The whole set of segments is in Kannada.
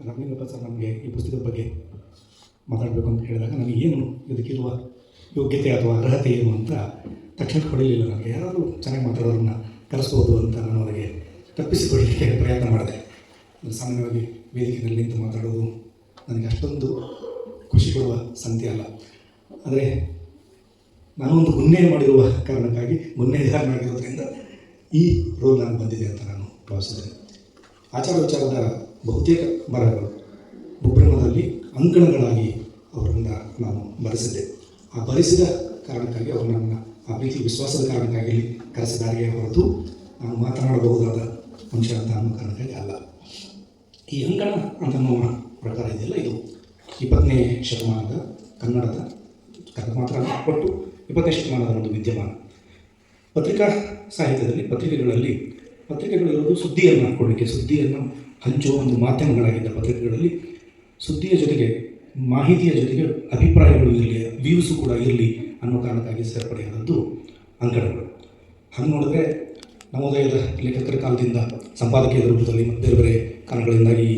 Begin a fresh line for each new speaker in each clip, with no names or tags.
ರಮಣಿಗಪ್ಪ ಸರ್ ನಮಗೆ ಈ ಪುಸ್ತಕದ ಬಗ್ಗೆ ಮಾತಾಡಬೇಕು ಅಂತ ಹೇಳಿದಾಗ ನನಗೆ ಏನು ಇದಕ್ಕಿರುವ ಯೋಗ್ಯತೆ ಅಥವಾ ಅರ್ಹತೆ ಏನು ಅಂತ ತಕ್ಷಣಕ್ಕೆ ಹೊಡೆಯಲಿಲ್ಲ. ನನಗೆ ಯಾರಾದರೂ ಚೆನ್ನಾಗಿ ಮಾತಾಡೋರನ್ನ ಕರೆಸ್ಬೋದು ಅಂತ ನಾನು ಅವರಿಗೆ ತಪ್ಪಿಸಿಕೊಳ್ಳಲಿಕ್ಕೆ ಪ್ರಯತ್ನ ಮಾಡಿದೆ. ಸಾಮಾನ್ಯವಾಗಿ ವೇದಿಕೆಯಲ್ಲಿ ನಿಂತು ಮಾತಾಡೋದು ನನಗೆ ಅಷ್ಟೊಂದು ಖುಷಿ ಕೊಡುವ ಸಂಗತಿ ಅಲ್ಲ. ಆದರೆ ನಾನೊಂದು ಗುನ್ನೆ ಮಾಡಿರುವ ಕಾರಣಕ್ಕಾಗಿ ಗುನ್ನೆಗಾರನಾಗಿರೋದ್ರಿಂದ ಈ ರೋಲ್ ನಾನು ಬಂದಿದೆ ಅಂತ ನಾನು ಭಾವಿಸಿದ್ದೇನೆ. ಆಚಾರ ವಿಚಾರದ ಬಹುತೇಕ ಬರಹಗಳು ಬುಬ್ರಹ್ಮದಲ್ಲಿ ಅಂಕಣಗಳಾಗಿ ಅವರಿಂದ ನಾನು ಬರೆಸಿದ್ದೆ. ಆ ಬರೆಸಿದ ಕಾರಣಕ್ಕಾಗಿ ಅವರು ನನ್ನ ಆ ಪ್ರೀತಿ ವಿಶ್ವಾಸದ ಕಾರಣಕ್ಕಾಗಿ ಇಲ್ಲಿ ಕರೆಸಿದಾರಿಗೆ ಹೊರತು ನಾನು ಮಾತನಾಡಬಹುದಾದ ಅಂಶ ಅಂತ ಅನ್ನೋ ಕಾರಣಕ್ಕಾಗಿ ಅಲ್ಲ. ಈ ಅಂಕಣ ಅಂತ ಅನ್ನುವ ಪ್ರಕಾರ ಇದೆಯಲ್ಲ, ಇದು 20ನೇ ಶತಮಾನದ ಕನ್ನಡ ಮಾತ್ರ ಒಟ್ಟು 20ನೇ ಶತಮಾನದ ಒಂದು ವಿದ್ಯಮಾನ. ಪತ್ರಿಕಾ ಸಾಹಿತ್ಯದಲ್ಲಿ ಪತ್ರಿಕೆಗಳಿರೋದು ಸುದ್ದಿಯನ್ನು ಕೊಡಲಿಕ್ಕೆ, ಸುದ್ದಿಯನ್ನು ಹಂಚುವ ಒಂದು ಮಾಧ್ಯಮಗಳಾಗಿದ್ದ ಪತ್ರಿಕೆಗಳಲ್ಲಿ ಸುದ್ದಿಯ ಜೊತೆಗೆ ಮಾಹಿತಿಯ ಜೊತೆಗೆ ಅಭಿಪ್ರಾಯಗಳು ಇರಲಿ, ವ್ಯೂಸು ಕೂಡ ಇರಲಿ ಅನ್ನೋ ಕಾರಣಕ್ಕಾಗಿ ಸೇರ್ಪಡೆಯಾದದ್ದು ಅಂಕಣಗಳು. ಹಾಗೆ ನೋಡಿದ್ರೆ ನವೋದಯದ ಲೇಖಕರ ಕಾಲದಿಂದ ಸಂಪಾದಕೀಯ ರೂಪದಲ್ಲಿ ಮತ್ತು ಬೇರೆ ಬೇರೆ ಕಾರಣಗಳಿಂದಾಗಿ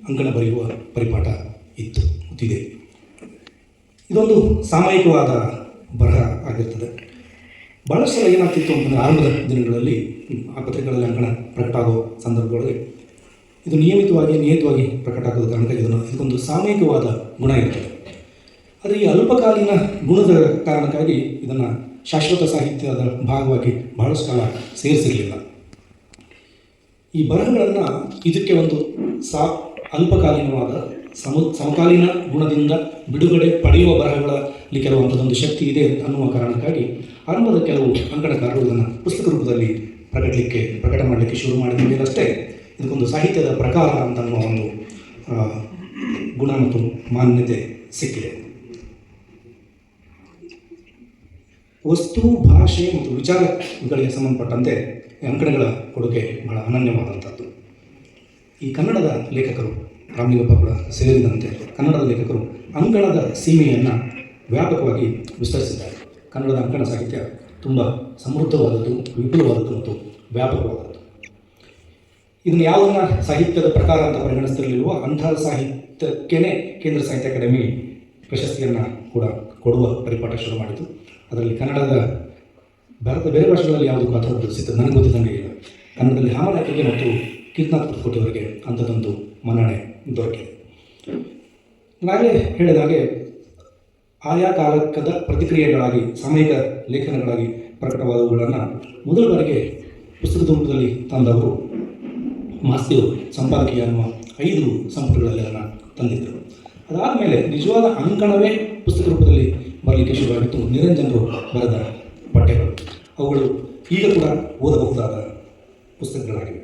ಅಂಕಣ ಬರೆಯುವ ಪರಿಪಾಠ ಗೊತ್ತಿದೆ. ಇದೊಂದು ಸಾಮಯಿಕವಾದ ಬರಹ ಆಗಿರ್ತದೆ. ಭಾಳಷ್ಟು ಸಲ ಏನಾಗ್ತಿತ್ತು ಅಂತಂದರೆ ಆರಂಭದ ದಿನಗಳಲ್ಲಿ ಆ ಪತ್ರಿಕೆಗಳಲ್ಲಿ ಅಂಕಣ ಪ್ರಕಟ ಆಗೋ ಸಂದರ್ಭಗಳಲ್ಲಿ ಇದು ನಿಯಮಿತವಾಗಿ ಪ್ರಕಟ ಆಗೋದ ಕಾರಣಕ್ಕಾಗಿ ಇದಕ್ಕೊಂದು ಸಾಮಯಿಕವಾದ ಗುಣ ಇರ್ತದೆ. ಆದರೆ ಈ ಅಲ್ಪಕಾಲೀನ ಗುಣದ ಕಾರಣಕ್ಕಾಗಿ ಇದನ್ನು ಶಾಶ್ವತ ಸಾಹಿತ್ಯದ ಭಾಗವಾಗಿ ಬಹಳಷ್ಟು ಕಾಲ ಸೇರಿಸಿರಲಿಲ್ಲ. ಈ ಬರಹಗಳನ್ನು ಇದಕ್ಕೆ ಒಂದು ಅಲ್ಪಕಾಲೀನವಾದ ಸಮಕಾಲೀನ ಗುಣದಿಂದ ಬಿಡುಗಡೆ ಪಡೆಯುವ ಬರಹಗಳಲ್ಲಿ ಕೆಲವಂಥದ್ದೊಂದು ಶಕ್ತಿ ಇದೆ ಅನ್ನುವ ಕಾರಣಕ್ಕಾಗಿ ಆರಂಭದ ಕೆಲವು ಅಂಕಣಕಾರರು ಇದನ್ನು ಪುಸ್ತಕ ರೂಪದಲ್ಲಿ ಪ್ರಕಟ ಮಾಡಲಿಕ್ಕೆ ಶುರು ಮಾಡಿದ ಮೇಲಷ್ಟೇ ಇದಕ್ಕೊಂದು ಸಾಹಿತ್ಯದ ಪ್ರಕಾರ ಅಂತ ಅನ್ನುವ ಒಂದು ಗುಣ ಮತ್ತು ಮಾನ್ಯತೆ ಸಿಕ್ಕಿದೆ. ವಸ್ತು, ಭಾಷೆ ಮತ್ತು ವಿಚಾರಗಳಿಗೆ ಸಂಬಂಧಪಟ್ಟಂತೆ ಅಂಕಣಗಳ ಕೊಡುಗೆ ಬಹಳ ಅನನ್ಯವಾದಂಥದ್ದು. ಈ ಕನ್ನಡದ ಲೇಖಕರು, ರಾಮಲಿಂಗಪ್ಪ ಕೂಡ ಸೇರಿದಂತೆ ಕನ್ನಡದ ಲೇಖಕರು ಅಂಕಣದ ಸೀಮೆಯನ್ನು ವ್ಯಾಪಕವಾಗಿ ವಿಸ್ತರಿಸಿದ್ದಾರೆ. ಕನ್ನಡದ ಅಂಕಣ ಸಾಹಿತ್ಯ ತುಂಬ ಸಮೃದ್ಧವಾದದ್ದು, ವಿಪುಲವಾದದ್ದು ಮತ್ತು ವ್ಯಾಪಕವಾದದ್ದು. ಇದನ್ನು ಯಾವುದನ್ನ ಸಾಹಿತ್ಯದ ಪ್ರಕಾರ ಅಂತ ಪರಿಗಣಿಸ್ತಿರಲಿಲ್ವೋ ಅಂತಹ ಸಾಹಿತ್ಯಕ್ಕೇ ಕೇಂದ್ರ ಸಾಹಿತ್ಯ ಅಕಾಡೆಮಿ ಪ್ರಶಸ್ತಿಯನ್ನು ಕೂಡ ಕೊಡುವ ಪರಿಪಾಠ ಶುರು ಮಾಡಿತು. ಅದರಲ್ಲಿ ಕನ್ನಡದ ಭಾರತದ ಬೇರೆ ಭಾಷೆಗಳಲ್ಲಿ ಯಾವುದಕ್ಕೂ ಆ ಥರದ್ದು ಸಿಗ್ತದೆ ನನಗೆ ಗೊತ್ತಿದ್ದಂಗೆ ಇಲ್ಲ. ಕನ್ನಡದಲ್ಲಿ ಹಾಮರಾಟಿಗೆ ಮತ್ತು ಕೀರ್ತನಾಥ್ ಪುಟ್ಕೋಟಿಯವರಿಗೆ ಅಂಥದ್ದೊಂದು ಮನ್ನಣೆ ದೊರಕಿದೆ. ನಾಗೇ ಹೇಳಿದ ಹಾಗೆ ಆಯಾ ಕಾಲಕ್ಕದ ಪ್ರತಿಕ್ರಿಯೆಗಳಾಗಿ ಸಾಮಯಿಕ ಲೇಖನಗಳಾಗಿ ಪ್ರಕಟವಾದವುಗಳನ್ನು ಮೊದಲ ಬಾರಿಗೆ ಪುಸ್ತಕದ ರೂಪದಲ್ಲಿ ತಂದವರು ಮಾಸ್ತಿಯವರು ಸಂಪಾದಕೀಯ ಅನ್ನುವ 5 ಸಂಪುಟಗಳಲ್ಲಿ ಅದನ್ನು ತಂದಿದ್ದರು. ಅದಾದಮೇಲೆ ನಿಜವಾದ ಅಂಕಣವೇ ಪುಸ್ತಕ ರೂಪದಲ್ಲಿ ಬರಲಿಕ್ಕೆ ಶುರುವಾಗಿತ್ತು. ನಿರಂಜನರು ಬರೆದ ಪಠ್ಯಗಳು ಅವುಗಳು ಈಗ ಕೂಡ ಓದಬಹುದಾದ ಪುಸ್ತಕಗಳಾಗಿವೆ.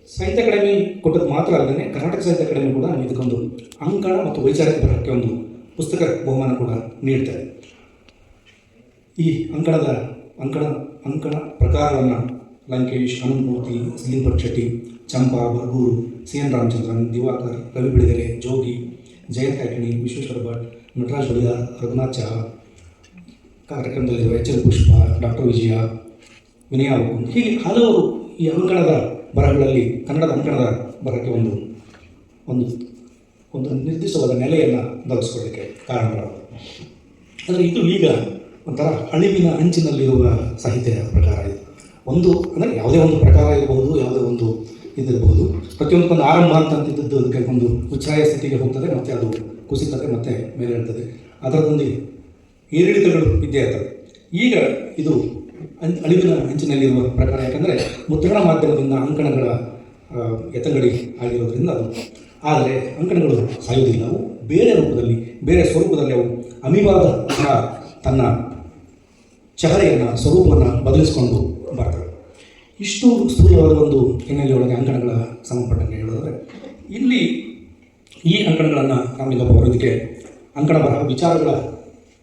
ಸಾಹಿತ್ಯ ಅಕಾಡೆಮಿ ಕೊಟ್ಟದ್ದು ಮಾತ್ರ ಅಲ್ಲದೆ ಕರ್ನಾಟಕ ಸಾಹಿತ್ಯ ಅಕಾಡೆಮಿ ಕೂಡ ಇದಕ್ಕೊಂದು ಅಂಕಣ ಮತ್ತು ವೈಚಾರಿಕ ಬರಹಕ್ಕೆ ಒಂದು ಪುಸ್ತಕ ಬಹುಮಾನ ಕೂಡ ನೀಡ್ತಾರೆ. ಈ ಅಂಕಣ ಪ್ರಕಾರವನ್ನು ಲಂಕೇಶ್, ಅನಂತಮೂರ್ತಿ, ಲಿಂಗಭಟ್ ಶೆಟ್ಟಿ, ಚಂಪಾ, ಬರ್ಗೂರು, CN ರಾಮಚಂದ್ರನ್, ದಿವಾಕರ್, ರವಿ ಬಿಳಿಗೆರೆ, ಜೋಗಿ, ಜಯಂತ್ ಕಾಯ್ಕಿಣಿ, ವಿಶ್ವೇಶ್ವರ ಭಟ್, ನಟರಾಜ್ ಒಡೆಯರ್, ರಘುನಾಥ್ ಚಹಾ, ಕಾರ್ಯಕ್ರಮದಲ್ಲಿರುವ HL ಪುಷ್ಪ, ಡಾಕ್ಟರ್ ವಿಜಯ, ವಿನಯ ಮುಕುಂದ್, ಹೀಗೆ ಹಲವರು ಈ ಅಂಕಣದ ಬರಹಗಳಲ್ಲಿ ಕನ್ನಡದ ಅಂಕಣದ ಬರಹಕ್ಕೆ ಒಂದು ನಿರ್ದಿಷ್ಟವಾದ ನೆಲೆಯನ್ನು ದೊರಕಿಸ್ಕೊಳ್ಳಿಕ್ಕೆ ಕಾರಣವಾಗಿದೆ. ಆದರೆ ಇದು ಈಗ ಒಂಥರ ಅಳಿವಿನ ಅಂಚಿನಲ್ಲಿರುವ ಸಾಹಿತ್ಯ ಪ್ರಕಾರ ಇದು. ಅಂದರೆ ಯಾವುದೇ ಒಂದು ಪ್ರಕಾರ ಇರಬಹುದು, ಯಾವುದೇ ಒಂದು ಇದಿರಬಹುದು. ಪ್ರತಿಯೊಂದಕ್ಕೊಂದು ಆರಂಭ ಅಂತಂತಿದ್ದದ್ದು ಅದಕ್ಕೆ ಒಂದು ಉಚ್ಛ್ರಾಯ ಸ್ಥಿತಿಗೆ ಹೋಗ್ತದೆ, ಮತ್ತು ಅದು ಕುಸಿತದೆ, ಮತ್ತೆ ಮೇಲೆ ಇರ್ತದೆ. ಅದರದೊಂದು ಏರಿಳಿತಗಳು ಇದ್ದೇ ಇರ್ತವೆ. ಈಗ ಇದು ಅಳಿವಿನ ಅಂಚಿನಲ್ಲಿರುವ ಪ್ರಕಾರ, ಯಾಕಂದರೆ ಮುದ್ರಣ ಮಾಧ್ಯಮದಿಂದ ಅಂಕಣಗಳ ಎತ್ತಂಗಡಿ ಆಗಿರೋದ್ರಿಂದ ಅದು. ಆದರೆ ಅಂಕಣಗಳು ಸಾಯುವುದಿಲ್ಲ, ಅವು ಬೇರೆ ರೂಪದಲ್ಲಿ, ಬೇರೆ ಸ್ವರೂಪದಲ್ಲಿ ಅವು ಅಮಿವಾದ ತನ್ನ ಚಹರೆಯನ್ನು, ಸ್ವರೂಪವನ್ನು ಬದಲಿಸಿಕೊಂಡು ಬರ್ತವೆ. ಇಷ್ಟು ಸ್ಥೂಲವಾದ ಒಂದು ಹಿನ್ನೆಲೆಯೊಳಗೆ ಅಂಕಣಗಳ ಸಂಬಂಧಪಟ್ಟಂಗೆ ಹೇಳೋದಾದರೆ, ಇಲ್ಲಿ ಈ ಅಂಕಣಗಳನ್ನು ರಾಮಲಿಂಗಪ್ಪ ಅವರು ಇದಕ್ಕೆ ಅಂಕಣ ಬರಹ ವಿಚಾರಗಳ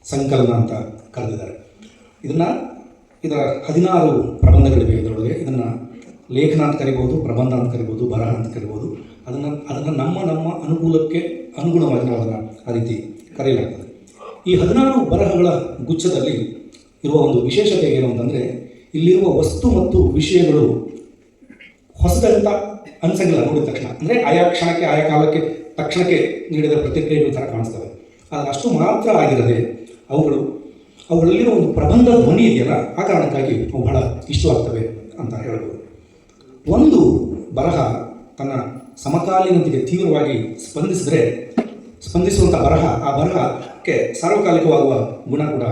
ಸಂಕಲನ ಅಂತ ಕರೆದಿದ್ದಾರೆ. ಇದರ 16 ಪ್ರಬಂಧಗಳಿವೆ. ಇದರೊಳಗೆ ಇದನ್ನು ಲೇಖನ ಅಂತ ಕರಿಬೋದು, ಪ್ರಬಂಧ ಅಂತ ಕರಿಬೋದು, ಬರಹ ಅಂತ ಕರಿಬೋದು. ಅದನ್ನು ನಮ್ಮ ಅನುಕೂಲಕ್ಕೆ ಅನುಗುಣವಾಗಿ ನಾವು ಅದನ್ನು ಆ ರೀತಿ ಕರೆಯಲಾಗ್ತದೆ. ಈ 16 ಬರಹಗಳ ಗುಚ್ಛದಲ್ಲಿ ಇರುವ ಒಂದು ವಿಶೇಷತೆ ಏನು ಅಂತಂದರೆ, ಇಲ್ಲಿರುವ ವಸ್ತು ಮತ್ತು ವಿಷಯಗಳು ಹೊಸದಂತ ಅನ್ಸಂಗಿಲ್ಲ ನೋಡಿದ ತಕ್ಷಣ. ಅಂದರೆ ಆಯಾ ಕ್ಷಣಕ್ಕೆ ಆಯಾ ಕಾಲಕ್ಕೆ ತಕ್ಷಣಕ್ಕೆ ನೀಡಿದ ಪ್ರತಿಕ್ರಿಯೆಗಳು ಥರ ಕಾಣಿಸ್ತವೆ. ಆದರೆ ಅಷ್ಟು ಮಾತ್ರ ಆಗಿರದೆ ಅವುಗಳಲ್ಲಿರೋ ಒಂದು ಪ್ರಬಂಧ ಧ್ವನಿ ಇದೆಯಲ್ಲ, ಆ ಕಾರಣಕ್ಕಾಗಿ ಅವು ಬಹಳ ಇಷ್ಟವಾಗ್ತವೆ ಅಂತ ಹೇಳ್ಬೋದು. ಒಂದು ಬರಹ ತನ್ನ ಸಮಕಾಲೀನತೆಗೆ ತೀವ್ರವಾಗಿ ಸ್ಪಂದಿಸುವಂಥ ಬರಹ, ಆ ಬರಹಕ್ಕೆ ಸಾರ್ವಕಾಲಿಕವಾಗುವ ಗುಣ ಕೂಡ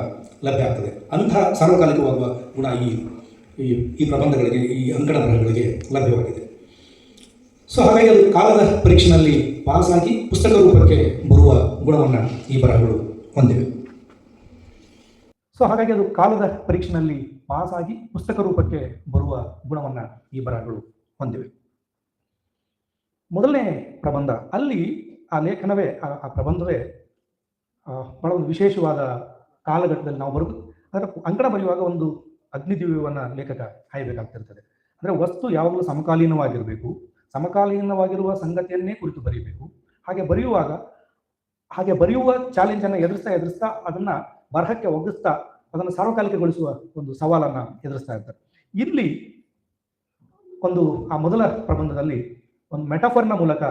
ಲಭ್ಯ ಆಗ್ತದೆ. ಅಂಥ ಸಾರ್ವಕಾಲಿಕವಾಗುವ ಗುಣ ಈ ಪ್ರಬಂಧಗಳಿಗೆ, ಈ ಅಂಕಣ ಬರಹಗಳಿಗೆ ಲಭ್ಯವಾಗಿದೆ. ಸೊ ಹಾಗಾಗಿ ಅದು ಕಾಲದ ಪರೀಕ್ಷೆಯಲ್ಲಿ ಪಾಸಾಗಿ ಪುಸ್ತಕ ರೂಪಕ್ಕೆ ಬರುವ ಗುಣವನ್ನು ಈ ಬರಹಗಳು ಹೊಂದಿವೆ. ಸೊ ಹಾಗಾಗಿ ಅದು ಕಾಲದ ಪರೀಕ್ಷೆಯಲ್ಲಿ ಪಾಸಾಗಿ ಪುಸ್ತಕ ರೂಪಕ್ಕೆ ಬರುವ ಗುಣವನ್ನು ಈ ಬರಹಗಳು ಹೊಂದಿವೆ. ಮೊದಲನೇ ಪ್ರಬಂಧ, ಅಲ್ಲಿ ಆ ಲೇಖನವೇ, ಆ ಪ್ರಬಂಧವೇ ಬಹಳ ಒಂದು ವಿಶೇಷವಾದ ಕಾಲಘಟ್ಟದಲ್ಲಿ ನಾವು ಬರೋದು. ಅದರ ಅಂಕಣ ಬರೆಯುವಾಗ ಒಂದು ಅಗ್ನಿದಿವ್ಯವನ್ನು ಲೇಖಕ ಹಾಯಬೇಕಾಗ್ತಿರ್ತದೆ. ಅಂದರೆ ವಸ್ತು ಯಾವಾಗಲೂ ಸಮಕಾಲೀನವಾಗಿರಬೇಕು, ಸಮಕಾಲೀನವಾಗಿರುವ ಸಂಗತಿಯನ್ನೇ ಕುರಿತು ಬರೀಬೇಕು. ಹಾಗೆ ಬರೆಯುವ ಚಾಲೆಂಜನ್ನು ಎದುರಿಸ್ತಾ ಅದನ್ನು ಬರಹಕ್ಕೆ ಒಗ್ಗಿಸ್ತಾ ಅದನ್ನು ಸಾರ್ವಕಾಲಿಕಗೊಳಿಸುವ ಒಂದು ಸವಾಲನ್ನು ಎದುರಿಸ್ತಾ ಇರ್ತಾರೆ. ಇಲ್ಲಿ ಆ ಮೊದಲ ಪ್ರಬಂಧದಲ್ಲಿ ಒಂದು ಮೆಟಫರ್ನ ಮೂಲಕ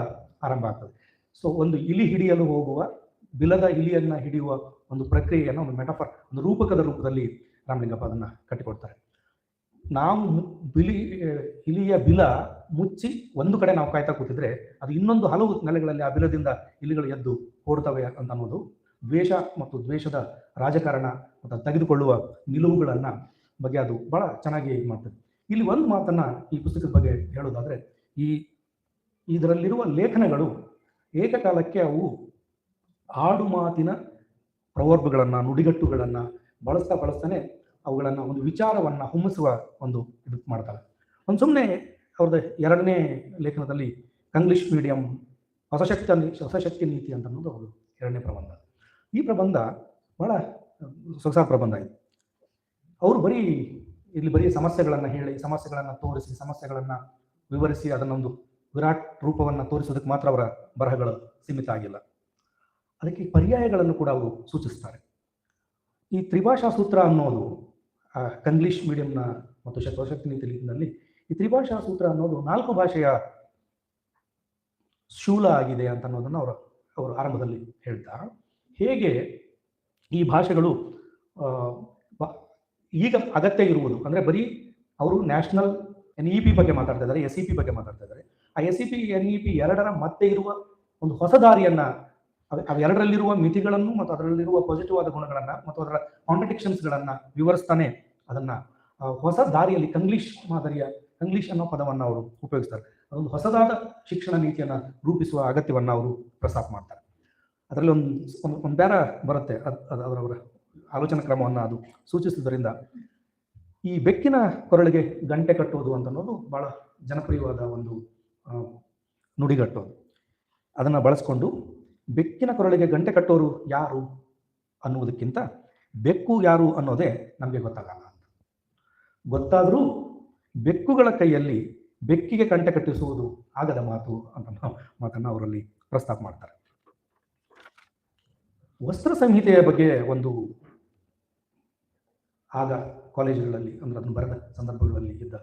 ಆರಂಭ ಆಗ್ತದೆ. ಸೊ ಒಂದು ಇಲಿ ಹಿಡಿಯಲು ಹೋಗುವ, ಬಿಲದ ಇಲಿಯನ್ನು ಹಿಡಿಯುವ ಒಂದು ಪ್ರಕ್ರಿಯೆಯನ್ನು ಒಂದು ಮೆಟಫರ್, ಒಂದು ರೂಪಕದ ರೂಪದಲ್ಲಿ ರಾಮಲಿಂಗಪ್ಪ ಅದನ್ನು ಕಟ್ಟಿಕೊಡ್ತಾರೆ. ನಾವು ಇಲಿಯ ಬಿಲ ಮುಚ್ಚಿ ಒಂದು ಕಡೆ ನಾವು ಕಾಯ್ತಾ ಕೂತಿದ್ರೆ ಅದು ಇನ್ನೊಂದು ಹಲವು ನೆಲೆಗಳಲ್ಲಿ ಆ ಬಿಲದಿಂದ ಇಲಿಗಳು ಎದ್ದು ಓಡ್ತವೆ ಅಂತ ಅನ್ನೋದು ದ್ವೇಷ ಮತ್ತು ದ್ವೇಷದ ರಾಜಕಾರಣ ಮತ್ತು ತೆಗೆದುಕೊಳ್ಳುವ ನಿಲುವುಗಳನ್ನು ಬಗ್ಗೆ ಅದು ಬಹಳ ಚೆನ್ನಾಗಿ ಮಾಡ್ತದೆ. ಇಲ್ಲಿ ಒಂದು ಮಾತನ್ನ ಈ ಪುಸ್ತಕದ ಬಗ್ಗೆ ಹೇಳೋದಾದ್ರೆ, ಇದರಲ್ಲಿರುವ ಲೇಖನಗಳು ಏಕಕಾಲಕ್ಕೆ ಅವು ಆಡು ಮಾತಿನ ಪ್ರವರ್ಬಗಳನ್ನು, ನುಡಿಗಟ್ಟುಗಳನ್ನು ಬಳಸ್ತಾನೆ ಅವುಗಳನ್ನು ಒಂದು ವಿಚಾರವನ್ನು ಹೊಮ್ಮಿಸುವ ಒಂದು ಇದು ಮಾಡ್ತಾರೆ. ಒಂದು ಸುಮ್ಮನೆ ಅವ್ರದ್ದು ಎರಡನೇ ಲೇಖನದಲ್ಲಿ ಕಂಗ್ಲೀಷ್ ಮೀಡಿಯಂ ಹೊಸಶಕ್ತಿ ನೀತಿ ಅಂತ ಅನ್ನೋದು ಅವರು ಎರಡನೇ ಪ್ರಬಂಧ. ಈ ಪ್ರಬಂಧ ಬಹಳ ಸೊಗಸಾದ ಪ್ರಬಂಧ ಇದು. ಅವರು ಇಲ್ಲಿ ಬರೀ ಸಮಸ್ಯೆಗಳನ್ನು ಹೇಳಿ, ಸಮಸ್ಯೆಗಳನ್ನು ತೋರಿಸಿ, ಸಮಸ್ಯೆಗಳನ್ನು ವಿವರಿಸಿ ಅದನ್ನೊಂದು ವಿರಾಟ್ ರೂಪವನ್ನು ತೋರಿಸೋದಕ್ಕೆ ಮಾತ್ರ ಅವರ ಬರಹಗಳು ಸೀಮಿತ ಆಗಿಲ್ಲ. ಅದಕ್ಕೆ ಪರ್ಯಾಯಗಳನ್ನು ಕೂಡ ಅವರು ಸೂಚಿಸ್ತಾರೆ. ಈ ತ್ರಿಭಾಷಾ ಸೂತ್ರ ಅನ್ನೋದು ಕಂಗ್ಲೀಷ್ ಮೀಡಿಯಂನ ಮತ್ತು ಹೊಸಶಕ್ತಿ ನೀತಿನಲ್ಲಿ ಈ ತ್ರಿಭಾಷಾ ಸೂತ್ರ ಅನ್ನೋದು 4 ಭಾಷೆಯ ಶೂಲ ಆಗಿದೆ ಅಂತ ಅನ್ನೋದನ್ನು ಅವರು ಆರಂಭದಲ್ಲಿ ಹೇಳ್ತಾ, ಹೇಗೆ ಈ ಭಾಷೆಗಳು ಈಗ ಅಗತ್ಯ ಇರುವುದು ಅಂದರೆ ಬರೀ ಅವರು ನ್ಯಾಷನಲ್ NEP ಬಗ್ಗೆ ಮಾತಾಡ್ತಾ ಇದ್ದಾರೆ, SEP ಬಗ್ಗೆ ಮಾತಾಡ್ತಾ ಇದ್ದಾರೆ. ಆ SEP NEP ಎರಡರ ಮತ್ತೆ ಇರುವ ಒಂದು ಹೊಸ ದಾರಿಯನ್ನು, ಅವೆರಡರಲ್ಲಿರುವ ಮಿತಿಗಳನ್ನು ಮತ್ತು ಅದರಲ್ಲಿರುವ ಪಾಸಿಟಿವ್ ಆದ ಗುಣಗಳನ್ನು ಮತ್ತು ಅದರ ಕಾಂಟ್ರಡಿಕ್ಷನ್ಸ್ಗಳನ್ನು ವಿವರಿಸ್ತಾನೆ ಅದನ್ನು ಹೊಸ ದಾರಿಯಲ್ಲಿ ಕಂಗ್ಲೀಷ್ ಅನ್ನೋ ಪದವನ್ನು ಅವರು ಉಪಯೋಗಿಸ್ತಾರೆ. ಅದೊಂದು ಹೊಸದಾದ ಶಿಕ್ಷಣ ನೀತಿಯನ್ನು ರೂಪಿಸುವ ಅಗತ್ಯವನ್ನು ಅವರು ಪ್ರಸ್ತಾಪ ಮಾಡ್ತಾರೆ. ಅದರಲ್ಲಿ ಒಂದು ಬೇರೆ ಬರುತ್ತೆ, ಅವರವರ ಆಲೋಚನಾ ಕ್ರಮವನ್ನು ಅದು ಸೂಚಿಸುವುದರಿಂದ ಈ ಬೆಕ್ಕಿನ ಕೊರಳಿಗೆ ಗಂಟೆ ಕಟ್ಟುವುದು ಅಂತ ಅನ್ನೋದು ಬಹಳ ಜನಪ್ರಿಯವಾದ ಒಂದು ನುಡಿಗಟ್ಟು. ಅದನ್ನು ಬಳಸ್ಕೊಂಡು ಬೆಕ್ಕಿನ ಕೊರಳಿಗೆ ಗಂಟೆ ಕಟ್ಟೋರು ಯಾರು ಅನ್ನುವುದಕ್ಕಿಂತ ಬೆಕ್ಕು ಯಾರು ಅನ್ನೋದೇ ನಮಗೆ ಗೊತ್ತಾಗಲ್ಲ. ಗೊತ್ತಾದರೂ ಬೆಕ್ಕುಗಳ ಕೈಯಲ್ಲಿ ಬೆಕ್ಕಿಗೆ ಗಂಟೆ ಕಟ್ಟಿಸುವುದು ಆಗದ ಮಾತು ಅಂತ ಮಾತನ್ನು ಅವರಲ್ಲಿ ಪ್ರಸ್ತಾಪ ಮಾಡ್ತಾರೆ. ವಸ್ತ್ರ ಸಂಹಿತೆಯ ಬಗ್ಗೆ ಒಂದು ಆಗ ಕಾಲೇಜುಗಳಲ್ಲಿ ಅಂದರೆ ಅದನ್ನು ಬರೆದ ಸಂದರ್ಭಗಳಲ್ಲಿ ಇದ್ದ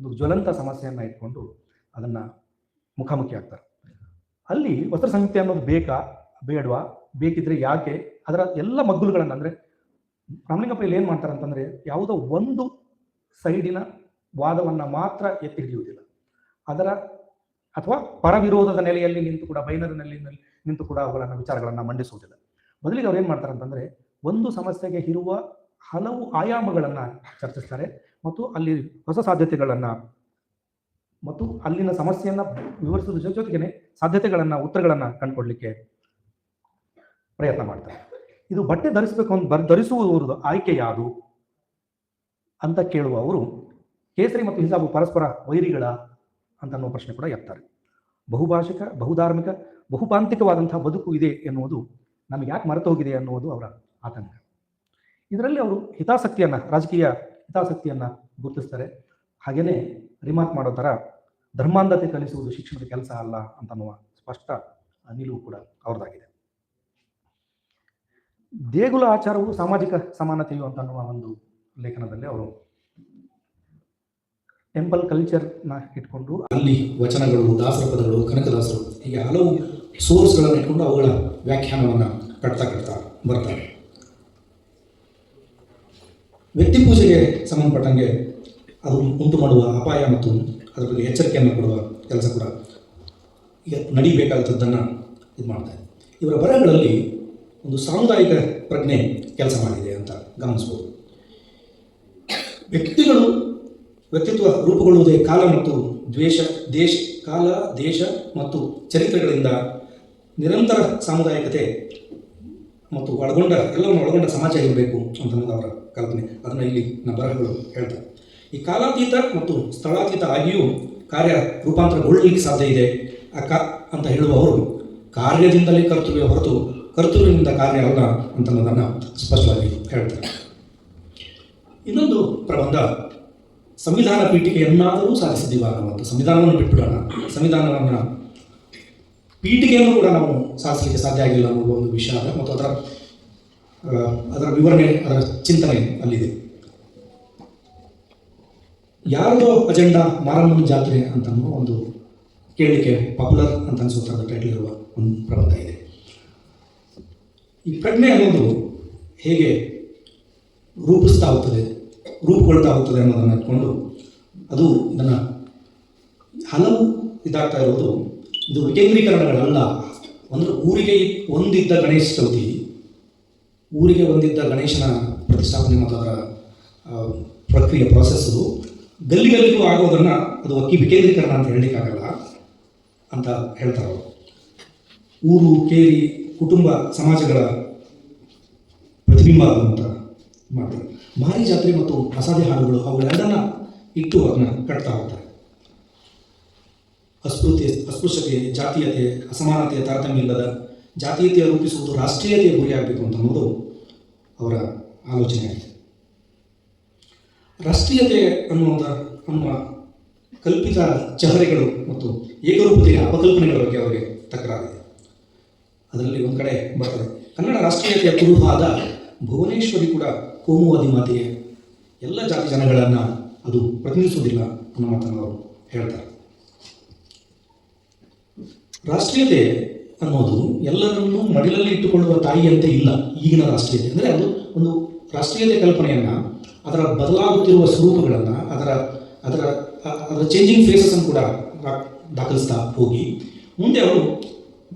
ಒಂದು ಜ್ವಲಂತ ಸಮಸ್ಯೆಯನ್ನು ಇಟ್ಕೊಂಡು ಅದನ್ನು ಮುಖಾಮುಖಿ ಆಗ್ತಾರೆ. ಅಲ್ಲಿ ವಸ್ತ್ರ ಸಂಹಿತೆ ಅನ್ನೋದು ಬೇಕಾ ಬೇಡವಾ, ಬೇಕಿದ್ರೆ ಯಾಕೆ, ಅದರ ಎಲ್ಲ ಮಗ್ಗುಲುಗಳನ್ನು ಅಂದರೆ ರಾಮಲಿಂಗಪ್ಪ ಇಲ್ಲಿ ಏನು ಮಾಡ್ತಾರೆ ಅಂತಂದರೆ ಯಾವುದೋ ಒಂದು ಸೈಡಿನ ವಾದವನ್ನು ಮಾತ್ರ ಎತ್ತಿ ಹಿಡಿಯುವುದಿಲ್ಲ, ಅದರ ಅಥವಾ ಪರವಿರೋಧದ ನೆಲೆಯಲ್ಲಿ ನಿಂತು ಕೂಡ ಬೈನರಿನಲ್ಲಿ ನಿಂತು ಕೂಡ ಅವುಗಳನ್ನು ವಿಚಾರಗಳನ್ನು ಮಂಡಿಸುವುದಿಲ್ಲ. ಬದಲಿಗೆ ಅವ್ರು ಏನು ಮಾಡ್ತಾರೆ ಅಂತಂದರೆ ಒಂದು ಸಮಸ್ಯೆಗೆ ಇರುವ ಹಲವು ಆಯಾಮಗಳನ್ನು ಚರ್ಚಿಸ್ತಾರೆ ಮತ್ತು ಅಲ್ಲಿ ಹೊಸ ಸಾಧ್ಯತೆಗಳನ್ನು ಮತ್ತು ಅಲ್ಲಿನ ಸಮಸ್ಯೆಯನ್ನು ವಿವರಿಸೋದ್ರ ಜೊತೆಗೇನೆ ಸಾಧ್ಯತೆಗಳನ್ನು, ಉತ್ತರಗಳನ್ನು ಕಂಡುಕೊಡ್ಲಿಕ್ಕೆ ಪ್ರಯತ್ನ ಮಾಡ್ತಾರೆ. ಇದು ಬಟ್ಟೆ ಧರಿಸಬೇಕು ಅಂತ ಧರಿಸುವವರದು ಆಯ್ಕೆ ಯಾವುದು ಅಂತ ಕೇಳುವ ಅವರು ಕೇಸರಿ ಮತ್ತು ಹಿಜಾಬು ಪರಸ್ಪರ ವೈರಿಗಳ ಅಂತ ಅನ್ನೋ ಪ್ರಶ್ನೆ ಕೂಡ ಎತ್ತಾರೆ. ಬಹುಭಾಷಿಕ, ಬಹುಧಾರ್ಮಿಕ, ಬಹುಪಾಂತಿಕವಾದಂತಹ ಬದುಕು ಇದೆ ಎನ್ನುವುದು ನಮಗೆ ಯಾಕೆ ಮರೆತು ಹೋಗಿದೆ ಅನ್ನುವುದು ಅವರ ಆತಂಕ. ಇದರಲ್ಲಿ ಅವರು ರಾಜಕೀಯ ಹಿತಾಸಕ್ತಿಯನ್ನು ಗುರುತಿಸ್ತಾರೆ. ಹಾಗೆಯೇ ರಿಮಾರ್ಕ್ ಮಾಡೋ ಥರ ಧರ್ಮಾಂಧತೆ ಕಲಿಸುವುದು ಶಿಕ್ಷಣದ ಕೆಲಸ ಅಲ್ಲ ಅಂತನ್ನುವ ಸ್ಪಷ್ಟ ನಿಲುವು ಕೂಡ ಅವ್ರದ್ದಾಗಿದೆ. ದೇಗುಲ ಆಚಾರವು ಸಾಮಾಜಿಕ ಸಮಾನತೆಯು ಅಂತನ್ನುವ ಒಂದು ಲೇಖನದಲ್ಲಿ ಅವರು ಟೆಂಪಲ್ ಕಲ್ಚರ್ನ ಇಟ್ಕೊಂಡು ಅಲ್ಲಿ ವಚನಗಳು, ದಾಸರ ಪದಗಳು, ಕನಕದಾಸರು ಹೀಗೆ ಹಲವು ಸೋರ್ಸ್ಗಳನ್ನು ಇಟ್ಕೊಂಡು ಅವುಗಳ ವ್ಯಾಖ್ಯಾನವನ್ನು ಕಟ್ತಾ ಬರ್ತಾರೆ. ವ್ಯಕ್ತಿ ಪೂಜೆಗೆ ಸಂಬಂಧಪಟ್ಟಂಗೆ ಅದು ಉಂಟು ಮಾಡುವ ಅಪಾಯ ಮತ್ತು ಅದರ ಬಗ್ಗೆ ಎಚ್ಚರಿಕೆಯನ್ನು ಕೊಡುವ ಕೆಲಸ ಕೂಡ ನಡಿಬೇಕಾದಂಥದ್ದನ್ನು ಇದು ಮಾಡ್ತಾರೆ. ಇವರ ಬರಹಗಳಲ್ಲಿ ಒಂದು ಸಾಮುದಾಯಿಕ ಪ್ರಜ್ಞೆ ಕೆಲಸ ಮಾಡಿದೆ ಅಂತ ಗಮನಿಸ್ಬೋದು. ವ್ಯಕ್ತಿತ್ವ ರೂಪುಗೊಳ್ಳುವುದೇ ಕಾಲ ಮತ್ತು ದೇಶ ಮತ್ತು ಚರಿತ್ರೆಗಳಿಂದ ನಿರಂತರ ಸಾಮುದಾಯಿಕತೆ ಮತ್ತು ಎಲ್ಲವನ್ನು ಒಳಗೊಂಡ ಸಮಾಜ ಇರಬೇಕು ಅಂತನ್ನೋದು ಅವರ ಕಲ್ಪನೆ. ಅದನ್ನು ಇಲ್ಲಿ ಬರಹಗಳು ಹೇಳ್ತಾರೆ. ಈ ಕಾಲಾತೀತ ಮತ್ತು ಸ್ಥಳಾತೀತ ಆಗಿಯೂ ಕಾರ್ಯ ರೂಪಾಂತರಗೊಳ್ಳಲಿಕ್ಕೆ ಸಾಧ್ಯ ಇದೆ ಅಂತ ಹೇಳುವವರು ಕಾರ್ಯದಿಂದಲೇ ಕರ್ತವ್ಯ ಹೊರತು ಕರ್ತವ್ಯದಿಂದ ಕಾರ್ಯ ಅಲ್ಲ ಅಂತನ್ನೋದನ್ನು ಸ್ಪಷ್ಟವಾಗಿ ಹೇಳ್ತಾರೆ. ಇನ್ನೊಂದು ಪ್ರಬಂಧ ಸಂವಿಧಾನ ಪೀಠಿಕೆಯನ್ನಾದರೂ ಸಾಧಿಸಿದ್ದೀವ ಅನ್ನುವಂಥ. ಸಂವಿಧಾನವನ್ನು ಬಿಟ್ಬಿಡೋಣ, ಸಂವಿಧಾನವನ್ನು ಪೀಠಿಕೆಯನ್ನು ಕೂಡ ನಾವು ಸಾಧಿಸಲಿಕ್ಕೆ ಸಾಧ್ಯ ಆಗಿಲ್ಲ ಅನ್ನುವ ಒಂದು ವಿಷಾದ ಮತ್ತು ಅದರ ವಿವರಣೆ, ಅದರ ಚಿಂತನೆ ಅಲ್ಲಿದೆ. ಯಾರದೋ ಅಜೆಂಡಾ ಮಾರಮ್ಮನ ಜಾತ್ರೆ ಅಂತ ಒಂದು ಕೇಳಲಿಕ್ಕೆ ಪಾಪ್ಯುಲರ್ ಅಂತ ಅನಿಸುವಂಥ ಟೈಟಲ್ ಇರುವ ಒಂದು ಪ್ರಬಂಧ ಇದೆ. ಈ ಪ್ರಜ್ಞೆ ಅನ್ನೋದು ಹೇಗೆ ರೂಪುಗೊಳ್ತಾ ಹೋಗ್ತದೆ ಅನ್ನೋದನ್ನು ಇಟ್ಕೊಂಡು ಅದು ಇದನ್ನು ಹಲವು ಇದಾಗ್ತಾ ಇರೋದು. ಇದು ವಿಕೇಂದ್ರೀಕರಣಗಳಲ್ಲ. ಒಂದು ಊರಿಗೆ ಒಂದಿದ್ದ ಗಣೇಶ ಚೌತಿ, ಊರಿಗೆ ಒಂದಿದ್ದ ಗಣೇಶನ ಪ್ರತಿಷ್ಠಾಪನೆ ಮತ್ತು ಅದರ ಪ್ರಕ್ರಿಯೆ ಪ್ರಾಸೆಸ್ಸು ಗಲ್ಲಿಗೂ ಆಗೋದನ್ನು ಅದು ವಿಕೇಂದ್ರೀಕರಣ ಅಂತ ಹೇಳಲಿಕ್ಕಾಗಲ್ಲ ಅಂತ ಹೇಳ್ತಾರೆ ಅವರು. ಊರು, ಕೇರಿ, ಕುಟುಂಬ, ಸಮಾಜಗಳ ಪ್ರತಿಬಿಂಬ ಅಂತ ಮಾಡ್ತಾರೆ. ಮಾರಿ ಜಾತ್ರೆ ಮತ್ತು ಅಸಾಧ್ಯ ಹಾಡುಗಳು ಅವುಗಳೆರಡನ್ನ ಇಟ್ಟು ಅದನ್ನು ಕಟ್ತಾ ಹೋಗ್ತಾರೆ. ಅಸ್ಪೃಶ್ಯತೆ, ಜಾತೀಯತೆ, ಅಸಮಾನತೆಯ ತಾರತಮ್ಯ ಇಲ್ಲದ ಜಾತೀಯತೆಯ ರೂಪಿಸುವುದು ರಾಷ್ಟ್ರೀಯತೆಯ ಗುರಿಯಾಗಬೇಕು ಅಂತ ಅನ್ನೋದು ಅವರ ಆಲೋಚನೆ ಆಗಿದೆ. ರಾಷ್ಟ್ರೀಯತೆ ಅನ್ನುವ ಕಲ್ಪಿತ ಚಹರೆಗಳು ಮತ್ತು ಏಕರೂಪತೆಯ ಅಪಕಲ್ಪನೆಗಳ ಬಗ್ಗೆ ಅವರಿಗೆ ತಕರಾರಿದೆ. ಅದರಲ್ಲಿ ಒಂದು ಕಡೆ ಬರ್ತದೆ, ಕನ್ನಡ ರಾಷ್ಟ್ರೀಯತೆಯ ಕುರುಹಾದ ಭುವನೇಶ್ವರಿ ಕೂಡ ಕೋಮುವಾದಿ ಮಾತೆಯೇ, ಎಲ್ಲ ಜಾತಿ ಜನಗಳನ್ನು ಅದು ಪ್ರತಿನಿಧಿಸುವುದಿಲ್ಲ ಅನ್ನೋ ಮಾತನ್ನು ಅವರು ಹೇಳ್ತಾರೆ. ರಾಷ್ಟ್ರೀಯತೆ ಅನ್ನೋದು ಎಲ್ಲರನ್ನೂ ಮಡಿಲಲ್ಲಿ ಇಟ್ಟುಕೊಳ್ಳುವ ತಾಯಿಯಂತೆ ಇಲ್ಲ. ಈಗಿನ ರಾಷ್ಟ್ರೀಯತೆ ಅಂದರೆ ಅದು ಒಂದು ರಾಷ್ಟ್ರೀಯತೆ ಕಲ್ಪನೆಯನ್ನು, ಅದರ ಬದಲಾಗುತ್ತಿರುವ ಸ್ವರೂಪಗಳನ್ನು, ಅದರ ಚೇಂಜಿಂಗ್ ಫೇಸಸನ್ನು ಕೂಡ ದಾಖಲಿಸ್ತಾ ಹೋಗಿ ಮುಂದೆ ಅವರು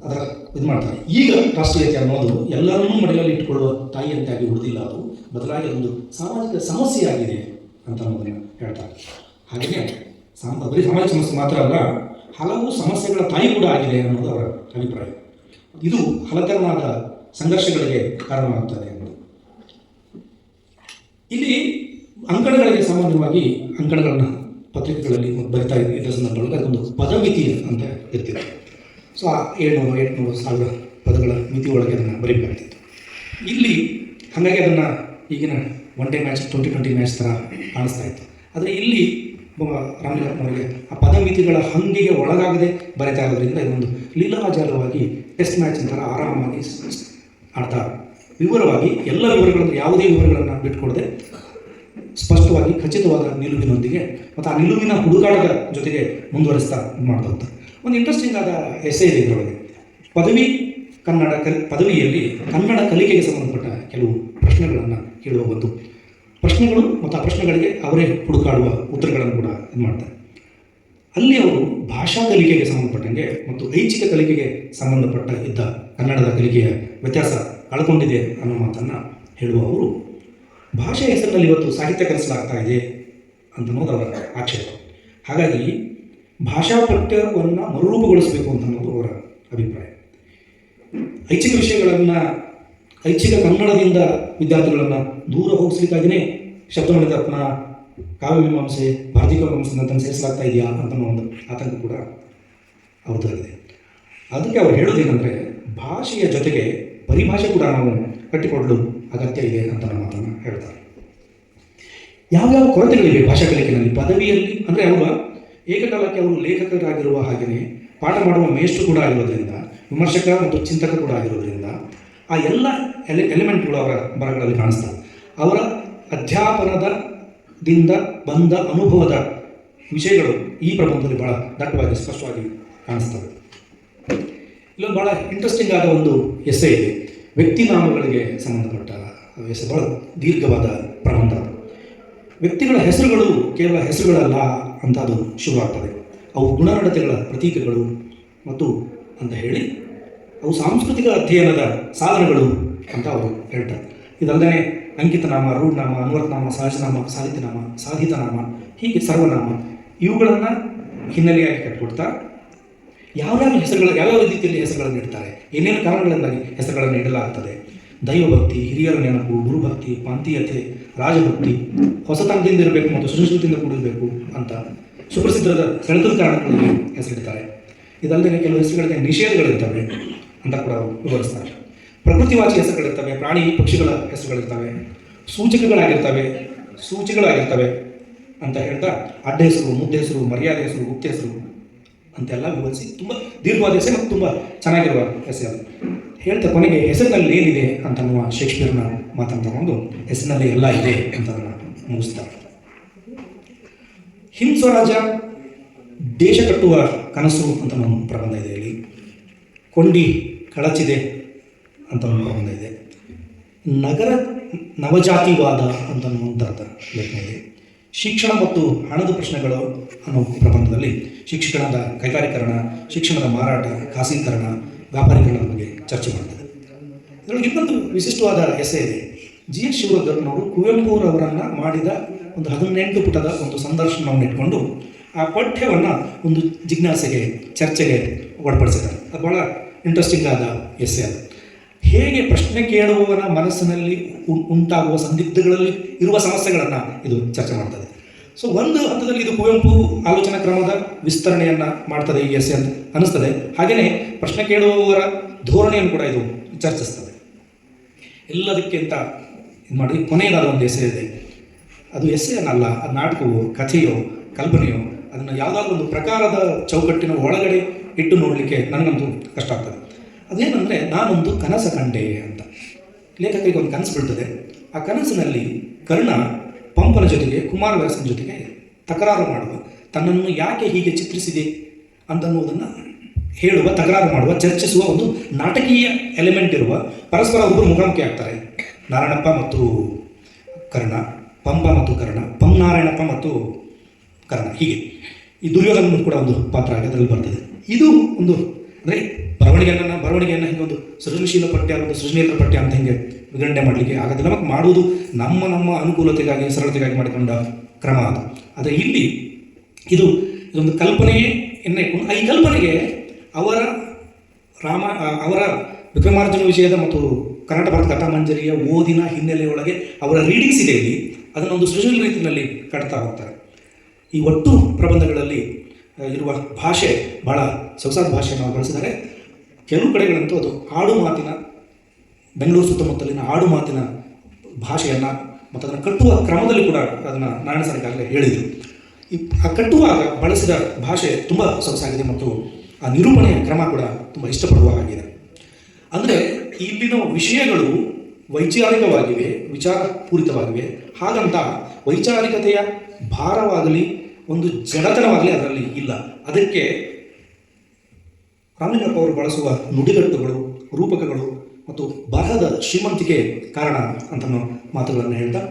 ಅದರ ಇದು ಮಾಡ್ತಾರೆ. ಈಗ ರಾಷ್ಟ್ರೀಯತೆ ಅನ್ನೋದು ಎಲ್ಲರನ್ನೂ ಮಡಿಲಲ್ಲಿ ಇಟ್ಟುಕೊಳ್ಳುವ ತಾಯಿಯಂತಾಗಿ ಉಳಿದಿಲ್ಲ, ಅದು ಬದಲಾಗಿ ಒಂದು ಸಾಮಾಜಿಕ ಸಮಸ್ಯೆಯಾಗಿದೆ ಅಂತ ಅನ್ನೋದನ್ನು ಹೇಳ್ತಾರೆ. ಹಾಗೆಯೇ ಬರೀ ಸಾಮಾಜಿಕ ಸಮಸ್ಯೆ ಮಾತ್ರ ಅಲ್ಲ, ಹಲವು ಸಮಸ್ಯೆಗಳ ತಾಯಿ ಕೂಡ ಆಗಿದೆ ಅನ್ನೋದು ಅವರ ಅಭಿಪ್ರಾಯ. ಇದು ಹಲತರವಾದ ಸಂಘರ್ಷಗಳಿಗೆ ಕಾರಣವಾಗುತ್ತದೆ ಅನ್ನೋದು. ಇಲ್ಲಿ ಅಂಕಣಗಳಿಗೆ ಸಾಮಾನ್ಯವಾಗಿ ಅಂಕಣಗಳನ್ನು ಪತ್ರಿಕೆಗಳಲ್ಲಿ ಬರಿತಾ ಇದ್ದ ಸಂದರ್ಭದಲ್ಲಿ ಅದೊಂದು ಪದಮಿತಿ ಅಂತ ಇರ್ತಿದೆ. ಸೊ ಆ 700, 800, 1000 ಪದಗಳ ಮಿತಿ ಒಳಗೆ ಅದನ್ನು ಬರೀಬೇಕಾಗ್ತಿತ್ತು. ಇಲ್ಲಿ ಹಾಗಾಗಿ ಅದನ್ನು ಈಗಿನ ಒನ್ ಡೇ ಮ್ಯಾಚ್, 2020 ಮ್ಯಾಚ್ ಥರ ಕಾಣಿಸ್ತಾ ಇತ್ತು. ಆದರೆ ಇಲ್ಲಿ ರಾಮಲಿಂಗಪ್ಪನವರಿಗೆ ಆ ಪದಮಿತಿಗಳ ಹಂಗಿಗೆ ಒಳಗಾಗದೆ ಬರೀತಾ ಇರೋದ್ರಿಂದ ಇದೊಂದು ಲೀಲಾಜಾಲವಾಗಿ ಟೆಸ್ಟ್ ಮ್ಯಾಚ್ ಥರ ಆರಾಮಾಗಿ ಆಡ್ತಾ ವಿವರವಾಗಿ ಎಲ್ಲ ವಿವರಗಳನ್ನು, ಯಾವುದೇ ವಿವರಗಳನ್ನು ಬಿಟ್ಕೊಡದೆ ಸ್ಪಷ್ಟವಾಗಿ ಖಚಿತವಾದ ನಿಲುವಿನೊಂದಿಗೆ ಮತ್ತು ಆ ನಿಲುವಿನ ಹುಡುಕಾಟದ ಜೊತೆಗೆ ಮುಂದುವರಿಸ್ತಾ ಮಾಡ್ತಾ ಹೋಗ್ತಾರೆ. ಒಂದು ಇಂಟ್ರೆಸ್ಟಿಂಗ್ ಆದ ಎಸ್ಸೆ ಇದೆ ಇದರೊಳಗೆ. ಪದವಿಯಲ್ಲಿ ಕನ್ನಡ ಕಲಿಕೆಗೆ ಸಂಬಂಧಪಟ್ಟ ಕೆಲವು ಪ್ರಶ್ನೆಗಳನ್ನು ಕೇಳುವ ಒಂದು ಪ್ರಶ್ನೆಗಳು ಮತ್ತು ಆ ಪ್ರಶ್ನೆಗಳಿಗೆ ಅವರೇ ಹುಡುಕಾಡುವ ಉತ್ತರಗಳನ್ನು ಕೂಡ ಇದು ಮಾಡ್ತಾರೆ. ಅಲ್ಲಿ ಅವರು ಭಾಷಾ ಕಲಿಕೆಗೆ ಸಂಬಂಧಪಟ್ಟಂಗೆ ಮತ್ತು ಐಚ್ಛಿಕ ಕಲಿಕೆಗೆ ಸಂಬಂಧಪಟ್ಟ ಇದ್ದ ಕನ್ನಡದ ಕಲಿಕೆಯ ವ್ಯತ್ಯಾಸ ಕಳ್ಕೊಂಡಿದೆ ಅನ್ನೋ ಮಾತನ್ನು ಹೇಳುವ ಅವರು, ಭಾಷೆಯ ಹೆಸರಿನಲ್ಲಿ ಇವತ್ತು ಸಾಹಿತ್ಯ ಕಲಿಸಲಾಗ್ತಾ ಇದೆ ಅಂತನ್ನೋದು ಅವರ ಆಕ್ಷೇಪ. ಹಾಗಾಗಿ ಭಾಷಾ ಪಠ್ಯವನ್ನು ಮರುರೂಪಗೊಳಿಸಬೇಕು ಅಂತ ಅನ್ನೋದು ಅವರ ಅಭಿಪ್ರಾಯ. ಐಚ್ಛಿಕ ವಿಷಯಗಳನ್ನು, ಐಚ್ಛಿಕ ಕನ್ನಡದಿಂದ ವಿದ್ಯಾರ್ಥಿಗಳನ್ನು ದೂರ ಹೋಗಿಸ್ಲಿಕ್ಕಾಗಿಯೇ ಶಬ್ದಮಣಿತತ್ನ, ಕಾವ್ಯಮೀಮಾಂಸೆ, ಭಾರತೀಯ ಮೀಮಾಂಸೆಯನ್ನು ಸೇರಿಸಲಾಗ್ತಾ ಇದೆಯಾ ಅಂತ ಒಂದು ಆತಂಕ ಕೂಡ ಅವ್ರದ್ದಾಗಿದೆ. ಅದಕ್ಕೆ ಅವ್ರು ಹೇಳೋದೇನೆಂದರೆ, ಭಾಷೆಯ ಜೊತೆಗೆ ಪರಿಭಾಷೆ ಕೂಡ ನಾವು ಕಟ್ಟಿಕೊಳ್ಳಲು ಅಗತ್ಯ ಇದೆ ಅಂತ ನಮ್ಮ ಮಾತನ್ನು ಹೇಳ್ತಾರೆ. ಯಾವ್ಯಾವ ಕೊರತೆಗಳಿವೆ ಭಾಷಾ ಕಲಿಕೆಯಲ್ಲಿ? ಪದವಿಯಲ್ಲಿ ಅಂದರೆ ಅವರು ಏಕಕಾಲಕ್ಕೆ ಅವರು ಲೇಖಕರಾಗಿರುವ ಹಾಗೆಯೇ ಪಾಠ ಮಾಡುವ ಮೇಷ್ಟ್ರು ಕೂಡ ಆಗಿರೋದ್ರಿಂದ, ವಿಮರ್ಶಕ ಮತ್ತು ಚಿಂತಕ ಕೂಡ ಆಗಿರೋದ್ರಿಂದ ಆ ಎಲ್ಲ ಎಲಿಮೆಂಟ್ಗಳು ಅವರ ಬರಹಗಳಲ್ಲಿ ಕಾಣಿಸ್ತವೆ. ಅವರ ಅಧ್ಯಾಪನದಿಂದ ಬಂದ ಅನುಭವದ ವಿಷಯಗಳು ಈ ಪ್ರಬಂಧದಲ್ಲಿ ಭಾಳ ದಟ್ಟವಾಗಿ ಸ್ಪಷ್ಟವಾಗಿ ಕಾಣಿಸ್ತವೆ. ಇಲ್ಲೊಂದು ಭಾಳ ಇಂಟ್ರೆಸ್ಟಿಂಗ್ ಆದ ಒಂದು ಎಸ್ಸೆ ಇದೆ, ವ್ಯಕ್ತಿನಾಮಗಳಿಗೆ ಸಂಬಂಧಪಟ್ಟ ಎಸ್ಸೆ. ಭಾಳ ದೀರ್ಘವಾದ ಪ್ರಬಂಧ. ವ್ಯಕ್ತಿಗಳ ಹೆಸರುಗಳು ಕೇವಲ ಹೆಸರುಗಳಲ್ಲ ಅಂತ ಅದು ಶುರುವಾಗ್ತದೆ. ಅವು ಗುಣನಡತೆಗಳ ಪ್ರತೀಕಗಳು ಮತ್ತು ಅಂತ ಹೇಳಿ ಅವು ಸಾಂಸ್ಕೃತಿಕ ಅಧ್ಯಯನದ ಸಾಧನಗಳು ಅಂತ ಅವರು ಹೇಳ್ತಾರೆ. ಇದಲ್ಲದೆ ಅಂಕಿತನಾಮ, ರೂಢನಾಮ, ಅನ್ವರ್ಥನಾಮ, ಸಹಜನಾಮ, ಸಾಹಿತ್ಯನಾಮ, ಸಾಧಿತನಾಮ, ಹೀಗೆ ಸರ್ವನಾಮ ಇವುಗಳನ್ನು ಹಿನ್ನೆಲೆಯಾಗಿ ಕಟ್ಟಿಕೊಡ್ತಾ ಯಾವ್ಯಾವ ರೀತಿಯಲ್ಲಿ ಹೆಸರುಗಳನ್ನು ಇಡ್ತಾರೆ, ಏನೇನು ಕಾರಣಗಳಿಂದಾಗಿ ಹೆಸರುಗಳನ್ನು ಇಡಲಾಗ್ತದೆ. ದೈವಭಕ್ತಿ, ಹಿರಿಯರ ನೆನಪು, ಗುರುಭಕ್ತಿ, ಪಾಂತೀಯತೆ, ರಾಜಭಕ್ತಿ, ಹೊಸತನದಿಂದ ಇರಬೇಕು ಮತ್ತು ಸೃಜನಶೀಲತೆಯಿಂದ ಕೂಡಿರಬೇಕು ಅಂತ ಸುಪ್ರಸಿದ್ಧದ ಸೆಳೆತದ ಕಾರಣಗಳಲ್ಲಿ ಹೆಸರಿಡ್ತಾರೆ. ಇದಲ್ಲದೆ ಕೆಲವು ಹೆಸರುಗಳಿಗೆ ನಿಷೇಧಗಳಿರ್ತವೆ ಅಂತ ಕೂಡ ವಿವರಿಸ್ತಾರೆ. ಪ್ರಕೃತಿವಾಚಿ ಹೆಸರುಗಳಿರ್ತವೆ, ಪ್ರಾಣಿ ಪಕ್ಷಿಗಳ ಹೆಸರುಗಳಿರ್ತವೆ, ಸೂಚಿಗಳಾಗಿರ್ತವೆ ಅಂತ ಹೇಳ್ತಾ ಅಡ್ಡ ಹೆಸರು, ಮುದ್ದೆ ಹೆಸರು, ಮರ್ಯಾದೆ ಹೆಸರು, ಗುಪ್ತ ಹೆಸರು ಅಂತೆಲ್ಲ ವಿವರಿಸಿ ತುಂಬ ದೀರ್ಘವಾದ ಹೆಸರು ಮತ್ತು ತುಂಬ ಚೆನ್ನಾಗಿರುವ ಹೆಸರು ಹೇಳ್ತಾ ಕೊನೆಗೆ ಹೆಸರಿನಲ್ಲಿ ಏನಿದೆ ಅಂತ ಶೇಕ್ಸ್ಪಿಯರ್ನ ಮಾತನ್ನು ತಗೊಂಡು ಹೆಸರಿನಲ್ಲಿ ಎಲ್ಲ ಇದೆ ಅಂತ ಮುಗಿಸ್ತಾರೆ. ಹಿಂದ್ ಸ್ವರಾಜ್ಯ ದೇಶ ಕಟ್ಟುವ ಕನಸು ಅಂತ ನಮ್ಮ ಪ್ರಬಂಧ ಇದೆ. ಇಲ್ಲಿ ಕೊಂಡಿ ಕಳಚಿದೆ ಅಂತ ಒಂದು ಪ್ರಬಂಧ ಇದೆ. ನಗರ ನವಜಾತಿವಾದ ಅಂತ ಒಂದು ಲೇಖನ ಇದೆ. ಶಿಕ್ಷಣ ಮತ್ತು ಹಣದ ಪ್ರಶ್ನೆಗಳು ಅನ್ನೋ ಪ್ರಬಂಧದಲ್ಲಿ ಶಿಕ್ಷಣದ ಕೈಗಾರೀಕರಣ, ಶಿಕ್ಷಣದ ಮಾರಾಟ, ಖಾಸಗೀಕರಣ, ವ್ಯಾಪಾರೀಕರಣದ ಬಗ್ಗೆ ಚರ್ಚೆ ಮಾಡ್ತಾರೆ. ಇದರೊಳಗೆ ಇನ್ನೊಂದು ವಿಶಿಷ್ಟವಾದ ಎಸ್ಸೆ ಇದೆ. ಜಿ ಎಸ್ ಶಿವರುದ್ರನವರು ಕುವೆಂಪುರವರನ್ನು ಮಾಡಿದ ಒಂದು 18 ಪುಟದ ಒಂದು ಸಂದರ್ಶನವನ್ನು ಇಟ್ಕೊಂಡು ಆ ಪಠ್ಯವನ್ನು ಒಂದು ಜಿಜ್ಞಾಸೆಗೆ, ಚರ್ಚೆಗೆ ಒಳಪಡಿಸಿದ್ದಾರೆ. ಅದು ಭಾಳ ಇಂಟ್ರೆಸ್ಟಿಂಗ್ ಆದ ಎಸ್ಸೆ. ಅದು ಹೇಗೆ ಪ್ರಶ್ನೆ ಕೇಳುವವನ ಮನಸ್ಸಿನಲ್ಲಿ ಉಂಟಾಗುವ ಸಂದಿಗ್ಧಗಳಲ್ಲಿ ಇರುವ ಸಮಸ್ಯೆಗಳನ್ನು ಇದು ಚರ್ಚೆ ಮಾಡ್ತದೆ. ಸೊ ಒಂದು ಹಂತದಲ್ಲಿ ಇದು ಕುವೆಂಪು ಆಲೋಚನಾ ಕ್ರಮದ ವಿಸ್ತರಣೆಯನ್ನು ಮಾಡ್ತದೆ ಈ ಎಸ್ಸೆ ಅಂತ ಅನ್ನಿಸ್ತದೆ. ಹಾಗೆಯೇ ಪ್ರಶ್ನೆ ಕೇಳುವವರ ಧೋರಣೆಯನ್ನು ಕೂಡ ಇದು ಚರ್ಚಿಸ್ತದೆ. ಎಲ್ಲದಕ್ಕಿಂತ ಇದು ಮಾಡಿ ಕೊನೆಯದಾದ ಒಂದು ಎಸ್ಸೆ ಇದೆ. ಅದು ಎಸ್ಸೆ ಅನ್ನಲ್ಲ, ಅದು ನಾಟಕವೋ, ಕಥೆಯೋ, ಕಲ್ಪನೆಯೋ, ಅದನ್ನು ಯಾವುದಾದ್ರೂ ಒಂದು ಪ್ರಕಾರದ ಚೌಕಟ್ಟಿನ ಒಳಗಡೆ ಇಟ್ಟು ನೋಡಲಿಕ್ಕೆ ನನಗಂತೂ ಕಷ್ಟ ಆಗ್ತದೆ. ಅದೇನೆಂದರೆ, ನಾನೊಂದು ಕನಸು ಕಂಡೆ ಅಂತ ಲೇಖಕರಿಗೆ ಒಂದು ಕನಸು ಬೀಳ್ತದೆ. ಆ ಕನಸಿನಲ್ಲಿ ಕರ್ಣ ಪಂಪನ ಜೊತೆಗೆ, ಕುಮಾರವ್ಯಾಸನ ಜೊತೆಗೆ ತಕರಾರು ಮಾಡುವ, ತನ್ನನ್ನು ಯಾಕೆ ಹೀಗೆ ಚಿತ್ರಿಸಿದೆ ಅಂತನ್ನುವುದನ್ನು ಹೇಳುವ, ತಕರಾರು ಮಾಡುವ, ಚರ್ಚಿಸುವ ಒಂದು ನಾಟಕೀಯ ಎಲಿಮೆಂಟ್ ಇರುವ, ಪರಸ್ಪರ ಒಬ್ಬರು ಮುಖಾಮುಖಿ ಆಗ್ತಾರೆ. ನಾರಾಯಣಪ್ಪ ಮತ್ತು ಕರ್ಣ, ಪಂಪ ಮತ್ತು ಕರ್ಣ, ನಾರಾಯಣಪ್ಪ ಮತ್ತು ಕರ್ಣ, ಹೀಗೆ ಈ ದುರ್ಯೋಧನ ಕೂಡ ಒಂದು ಪಾತ್ರ ಆಗಿ ಅದರಲ್ಲಿ ಬರ್ತದೆ. ಇದು ಒಂದು ಅಂದರೆ ಬರವಣಿಗೆಯನ್ನು ಹಿಂಗೆ ಒಂದು ಸೃಜನಶೀಲ ಪಠ್ಯ, ಒಂದು ಸೃಜನೇತರ ಪಠ್ಯ ಅಂತ ಹಿಂಗೆ ವಿಂಗಡಣೆ ಮಾಡಲಿಕ್ಕೆ ಆಗೋದಿಲ್ಲ. ಮತ್ತು ಮಾಡುವುದು ನಮ್ಮ ಅನುಕೂಲತೆಗಾಗಿ, ಸರಳತೆಗಾಗಿ ಮಾಡಿಕೊಂಡ ಕ್ರಮ ಅದು. ಆದರೆ ಇಲ್ಲಿ ಇದೊಂದು ಕಲ್ಪನೆಯೇ ಇಟ್ಕೊಂಡು ಈ ಕಲ್ಪನೆಗೆ ಅವರ ವಿಕ್ರಮಾರ್ಜುನ ವಿಷಯದ ಮತ್ತು ಕನ್ನಡ ಭಾರತ ಕಥಾಮಂಜರಿಯ ಓದಿನ ಹಿನ್ನೆಲೆಯೊಳಗೆ ಅವರ ರೀಡಿಂಗ್ಸ್ ಇದೆ. ಇಲ್ಲಿ ಅದನ್ನೊಂದು ಸೃಜನಶೀಲ ರೀತಿಯಲ್ಲಿ ಕಟ್ತಾ ಹೋಗ್ತಾರೆ. ಈ ಒಟ್ಟು ಪ್ರಬಂಧಗಳಲ್ಲಿ ಇರುವ ಭಾಷೆ ಭಾಳ ಸೊಗಸಾದ ಭಾಷೆಯನ್ನು ಬಳಸಿದ್ದಾರೆ. ಕೆಲವು ಕಡೆಗಳಂತೂ ಅದು ಆಡು ಮಾತಿನ, ಬೆಂಗಳೂರು ಸುತ್ತಮುತ್ತಲಿನ ಆಡು ಮಾತಿನ ಭಾಷೆಯನ್ನು ಮತ್ತು ಅದನ್ನು ಕಟ್ಟುವ ಕ್ರಮದಲ್ಲಿ ಕೂಡ ಅದನ್ನು ನಾರಾಯಣ ಸರಕಾರಲ್ಲೇ ಹೇಳಿದರು. ಆ ಕಟ್ಟುವಾಗ ಬಳಸಿದ ಭಾಷೆ ತುಂಬ ಸೊಗಸಾಗಿದೆ ಮತ್ತು ಆ ನಿರೂಪಣೆಯ ಕ್ರಮ ಕೂಡ ತುಂಬ ಇಷ್ಟಪಡುವ ಹಾಗಿದೆ. ಅಂದರೆ ಇಲ್ಲಿನ ವಿಷಯಗಳು ವೈಚಾರಿಕವಾಗಿವೆ, ವಿಚಾರಪೂರಿತವಾಗಿವೆ. ಹಾಗಂತ ವೈಚಾರಿಕತೆಯ ಭಾರವಾಗಲಿ ಒಂದು ಜಡತನವಾಗಲಿ ಅದರಲ್ಲಿ ಇಲ್ಲ. ಅದಕ್ಕೆ ರಾಮಲಿಂಗಪ್ಪ ಅವರು ಬಳಸುವ ನುಡಿಗಟ್ಟುಗಳು, ರೂಪಕಗಳು ಮತ್ತು ಬರಹದ ಶ್ರೀಮಂತಿಕೆ ಕಾರಣ ಅಂತ ಮಾತುಗಳನ್ನು ಹೇಳ್ತಾ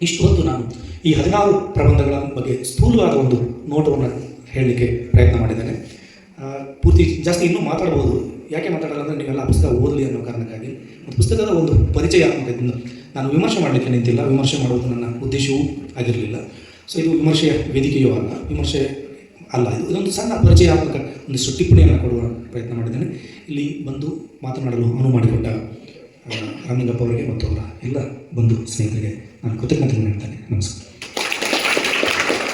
ಇಷ್ಟು ಹೊತ್ತು ನಾನು ಈ 16 ಪ್ರಬಂಧಗಳ ಬಗ್ಗೆ ಸ್ಥೂಲವಾದ ಒಂದು ನೋಟವನ್ನು ಹೇಳಲಿಕ್ಕೆ ಪ್ರಯತ್ನ ಮಾಡಿದ್ದೇನೆ. ಪೂರ್ತಿ ಜಾಸ್ತಿ ಇನ್ನೂ ಮಾತಾಡ್ಬೋದು. ಯಾಕೆ ಮಾತಾಡಲ್ಲ ಅಂದರೆ ನೀವೆಲ್ಲ ಪುಸ್ತಕ ಓದಲಿ ಅನ್ನೋ ಕಾರಣಕ್ಕಾಗಿ. ಮತ್ತು ಪುಸ್ತಕದ ಒಂದು ಪರಿಚಯಾತ್ಮಕದಿಂದ ನಾನು ವಿಮರ್ಶೆ ಮಾಡಲಿಕ್ಕೆ ನಿಂತಿಲ್ಲ. ವಿಮರ್ಶೆ ಮಾಡುವುದು ನನ್ನ ಉದ್ದೇಶವೂ ಆಗಿರಲಿಲ್ಲ. ಸೊ ಇದು ವಿಮರ್ಶೆಯ ವೇದಿಕೆಯೂ ಅಲ್ಲ, ವಿಮರ್ಶೆ ಅಲ್ಲ. ಇದೊಂದು ಸಣ್ಣ ಪರಿಚಯಾತ್ಮಕ ಒಂದಿಷ್ಟು ಟಿಪ್ಪಣಿಯನ್ನು ಕೊಡುವ ಪ್ರಯತ್ನ ಮಾಡಿದ್ದೇನೆ. ಇಲ್ಲಿ ಬಂದು ಮಾತನಾಡಲು ಅನುವು ಮಾಡಿಕೊಟ್ಟ ರಾಮಲಿಂಗಪ್ಪ ಅವರಿಗೆ ಮತ್ತು ಅವರ ಎಲ್ಲ ಬಂಧು ಸ್ನೇಹಿತರಿಗೆ ನಾನು ಕೃತಜ್ಞತೆಯನ್ನು ಹೇಳ್ತೇನೆ. ನಮಸ್ಕಾರ.